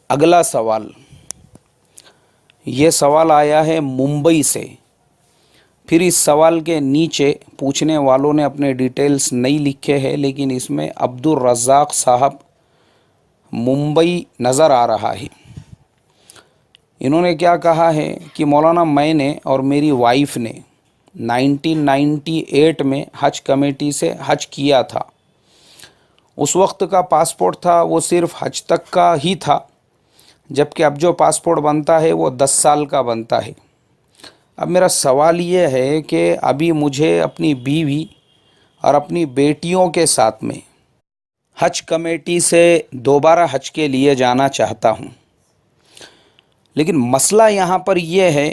اگلا سوال، یہ سوال آیا ہے ممبئی سے۔ پھر اس سوال کے نیچے پوچھنے والوں نے اپنے ڈیٹیلز نہیں لکھے ہیں، لیکن اس میں عبدالرزاق صاحب ممبئی نظر آ رہا ہے۔ انہوں نے کیا کہا ہے کہ مولانا میں نے اور میری وائف نے 1998 میں حج کمیٹی سے حج کیا تھا۔ اس وقت کا پاسپورٹ تھا وہ صرف حج تک کا ہی تھا، جبکہ اب جو پاسپورٹ بنتا ہے وہ 10 سال کا بنتا ہے۔ اب میرا سوال یہ ہے کہ ابھی مجھے اپنی بیوی اور اپنی بیٹیوں کے ساتھ میں حج کمیٹی سے دوبارہ حج کے لیے جانا چاہتا ہوں، لیکن مسئلہ یہاں پر یہ ہے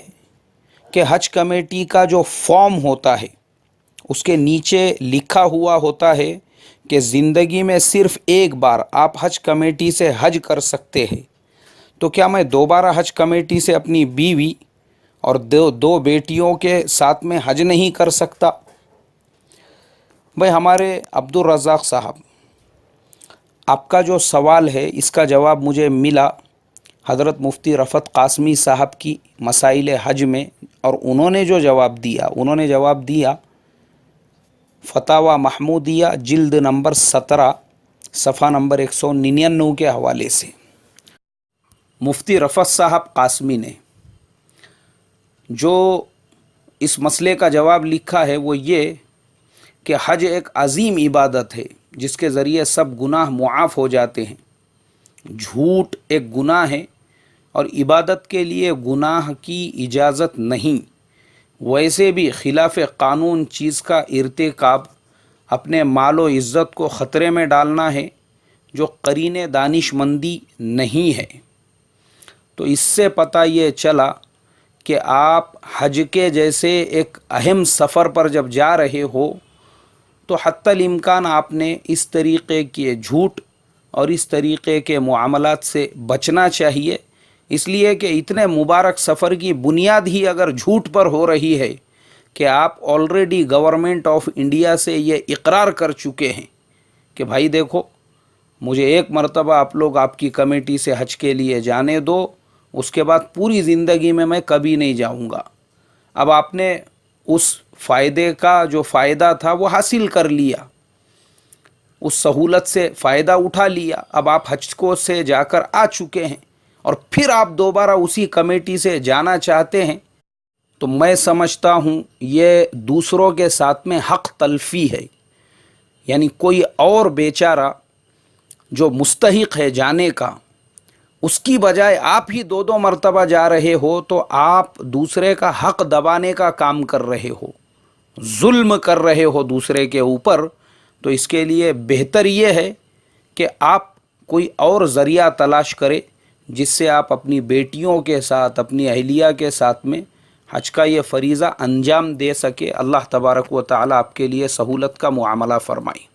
کہ حج کمیٹی کا جو فارم ہوتا ہے اس کے نیچے لکھا ہوا ہوتا ہے کہ زندگی میں صرف ایک بار آپ حج کمیٹی سے حج کر سکتے ہیں۔ تو کیا میں دوبارہ حج کمیٹی سے اپنی بیوی اور دو بیٹیوں کے ساتھ میں حج نہیں کر سکتا؟ بھائی ہمارے عبدالرزاق صاحب، آپ کا جو سوال ہے اس کا جواب مجھے ملا حضرت مفتی رفعت قاسمی صاحب کی مسائل حج میں، اور انہوں نے جو جواب دیا فتاوی محمودیہ جلد نمبر 17 صفحہ نمبر 199 کے حوالے سے۔ مفتی رفعت صاحب قاسمی نے جو اس مسئلے کا جواب لکھا ہے وہ یہ کہ حج ایک عظیم عبادت ہے جس کے ذریعے سب گناہ معاف ہو جاتے ہیں۔ جھوٹ ایک گناہ ہے اور عبادت کے لیے گناہ کی اجازت نہیں۔ ویسے بھی خلاف قانون چیز کا ارتکاب اپنے مال و عزت کو خطرے میں ڈالنا ہے جو قرین دانش مندی نہیں ہے۔ تو اس سے پتہ یہ چلا کہ آپ حج کے جیسے ایک اہم سفر پر جب جا رہے ہو تو حتی الامکان آپ نے اس طریقے کے جھوٹ اور اس طریقے کے معاملات سے بچنا چاہیے، اس لیے کہ اتنے مبارک سفر کی بنیاد ہی اگر جھوٹ پر ہو رہی ہے کہ آپ آلریڈی گورنمنٹ آف انڈیا سے یہ اقرار کر چکے ہیں کہ بھائی دیکھو مجھے ایک مرتبہ آپ لوگ آپ کی کمیٹی سے حج کے لیے جانے دو، اس کے بعد پوری زندگی میں کبھی نہیں جاؤں گا۔ اب آپ نے اس فائدے کا جو فائدہ تھا وہ حاصل کر لیا، اس سہولت سے فائدہ اٹھا لیا، اب آپ حج کو سے جا کر آ چکے ہیں اور پھر آپ دوبارہ اسی کمیٹی سے جانا چاہتے ہیں، تو میں سمجھتا ہوں یہ دوسروں کے ساتھ میں حق تلفی ہے۔ یعنی کوئی اور بیچارہ جو مستحق ہے جانے کا، اس کی بجائے آپ ہی دو مرتبہ جا رہے ہو تو آپ دوسرے کا حق دبانے کا کام کر رہے ہو، ظلم کر رہے ہو دوسرے کے اوپر۔ تو اس کے لیے بہتر یہ ہے کہ آپ کوئی اور ذریعہ تلاش کرے جس سے آپ اپنی بیٹیوں کے ساتھ، اپنی اہلیہ کے ساتھ میں حج کا یہ فریضہ انجام دے سکے۔ اللہ تبارک و تعالی آپ کے لیے سہولت کا معاملہ فرمائے۔